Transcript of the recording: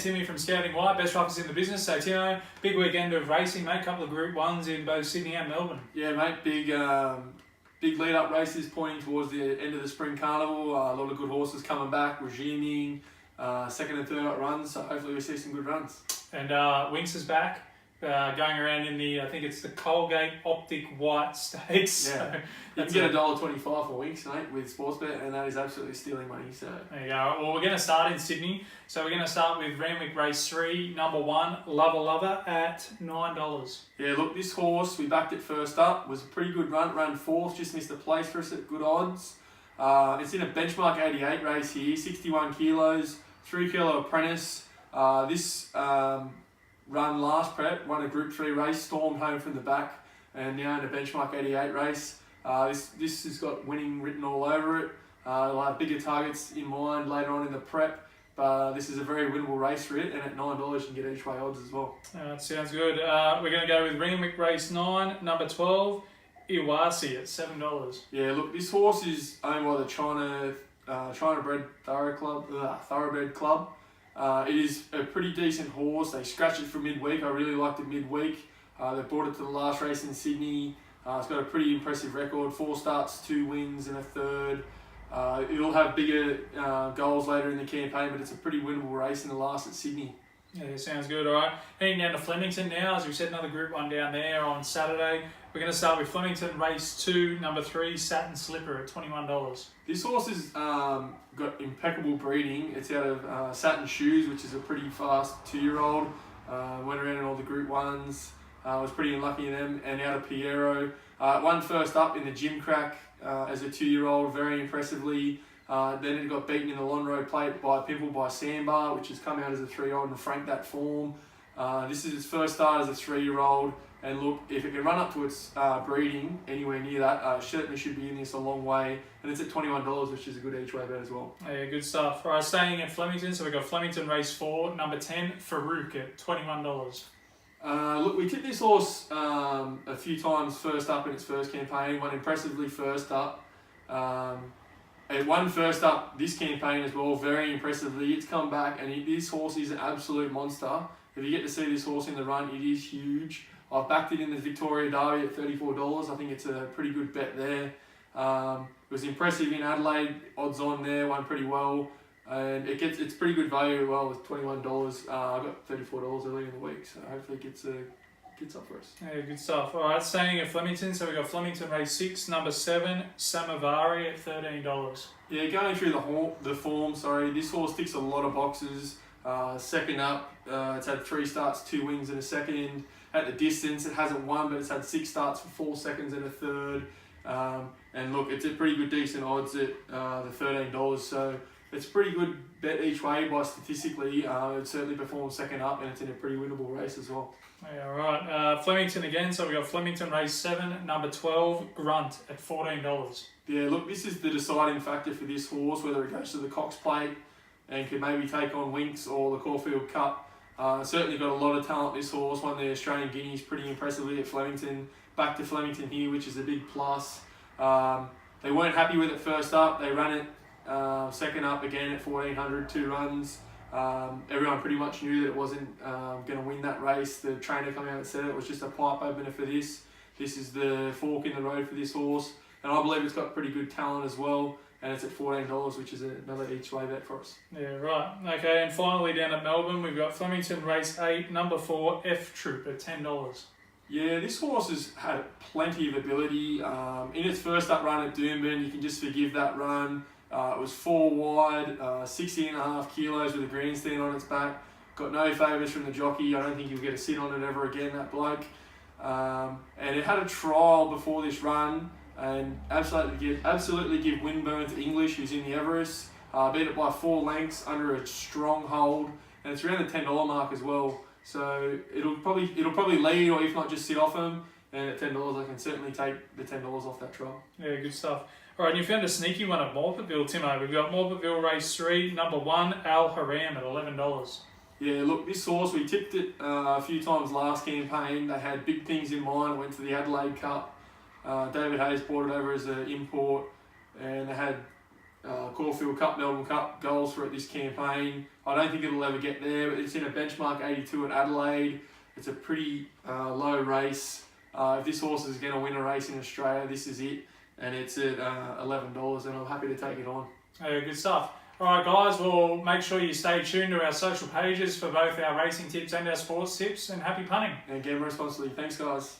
Timmy from Scouting White, best riders in the business. So Timo, big weekend of racing, mate. Couple of Group 1s in both Sydney and Melbourne. Yeah, mate, big lead-up races pointing towards the end of the spring carnival. A lot of good horses coming back, resuming, second and third up runs. So hopefully we see some good runs. And Winks is back, going around in the, I think it's the Colgate Optic White Stakes. Yeah, So you can get $1.25 for Winks, mate, with Sportsbet, and that is absolutely stealing money. So there you go. Well, we're going to start in Sydney. So we're going to start with Randwick Race 3, number 1, Lover Lover, at $9. yeah, look, this horse, we backed it first up, was a pretty good run, ran fourth, just missed a place for us at good odds. It's in a benchmark 88 race here, 61 kilos, 3 kilo apprentice. This run last prep, won a Group 3 race, stormed home from the back, and now in a benchmark 88 race. This has got winning written all over it. It'll have bigger targets in mind later on in the prep, but this is a very winnable race for it, and at $9 you can get each way odds as well. That sounds good. We're going to go with Randwick Race 9, number 12, Iwasi at $7. Yeah, look, this horse is owned by the China Bred Thoroughbred Club. It is a pretty decent horse. They scratched it for midweek. I really liked it midweek. They brought it to the last race in Sydney. It's got a pretty impressive record, 4 starts, 2 wins and a third. It'll have bigger goals later in the campaign, but it's a pretty winnable race in the last at Sydney. Yeah, sounds good. All right, heading down to Flemington now. As we said, another Group 1 down there on Saturday. We're going to start with Flemington Race 2, number 3, Satin Slipper at $21. This horse has got impeccable breeding. It's out of Satin Shoes, which is a pretty fast 2-year-old. Went around in all the Group 1s. Was pretty unlucky in them. And out of Piero. Won first up in the Gym Crack as a 2-year-old, very impressively. Then it got beaten in the Lonro Plate by Pimple by Sandbar, which has come out as a 3-year-old and franked that form. This is its first start as a 3-year-old. And look, if it can run up to its breeding anywhere near that, certainly should be in this a long way. And it's at $21, which is a good each way bet as well. Yeah, good stuff. All right, staying at Flemington, so we've got Flemington Race 4, number 10, Farouk at $21. Look, we tipped this horse a few times first up in its first campaign, won impressively first up. It won first up this campaign as well, very impressively. It's come back, and this horse is an absolute monster. If you get to see this horse in the run, it is huge. I've backed it in the Victoria Derby at $34. I think it's a pretty good bet there. It was impressive in Adelaide, odds on there, won pretty well. And it's pretty good value as well with $21. I got $34 earlier in the week, so hopefully it gets up for us. Yeah, good stuff. All right, staying at Flemington, so we've got Flemington Race 6, number 7, Samavari at $13. Yeah, going through the form, this horse ticks a lot of boxes. Second up, it's had 3 starts, 2 wins and a second. At the distance, it hasn't won, but it's had 6 starts for 4 seconds and a third. And look, it's a pretty good, decent odds at the $13. So it's a pretty good bet each way by statistically. It certainly performs second up, and it's in a pretty winnable race as well. Yeah, all right. Flemington again. So we've got Flemington Race 7, number 12, Grunt at $14. Yeah, look, this is the deciding factor for this horse, whether it goes to the Cox Plate and can maybe take on Winks or the Caulfield Cup. Certainly got a lot of talent, this horse. Won the Australian Guineas pretty impressively at Flemington. Back to Flemington here, which is a big plus. They weren't happy with it first up. They ran it second up again at 1400, 2 runs. Everyone pretty much knew that it wasn't going to win that race. The trainer coming out and said it was just a pipe opener for this. This is the fork in the road for this horse. And I believe it's got pretty good talent as well. And it's at $14, which is another each way bet for us. Yeah, right. Okay, and finally down at Melbourne, we've got Flemington Race 8, number 4, F Troop at $10. Yeah, this horse has had plenty of ability. In its first up run at Doomben, you can just forgive that run. It was 4 wide, 60.5 kilos with a grandstand on its back. Got no favours from the jockey. I don't think you'll get a sit on it ever again, that bloke. And it had a trial before this run, and absolutely give Winburn to English, who's in the Everest. Beat it by 4 lengths under a strong hold, and it's around the $10 mark as well. So it'll probably lead, or if not just sit off him. And at $10, I can certainly take the $10 off that trial. Yeah, good stuff. All right, and you found a sneaky one at Morphettville, Timo. We've got Morphettville Race 3, number 1, Al Haram at $11. Yeah, look, this horse, we tipped it a few times last campaign. They had big things in mind. Went to the Adelaide Cup. David Hayes brought it over as an import, and they had Caulfield Cup, Melbourne Cup goals for it this campaign. I don't think it'll ever get there, but it's in a benchmark 82 at Adelaide. It's a pretty low race. If this horse is going to win a race in Australia, this is it. And it's at $11, and I'm happy to take it on. Yeah, good stuff. All right, guys, well, make sure you stay tuned to our social pages for both our racing tips and our sports tips, and happy punting. And gamble responsibly. Thanks, guys.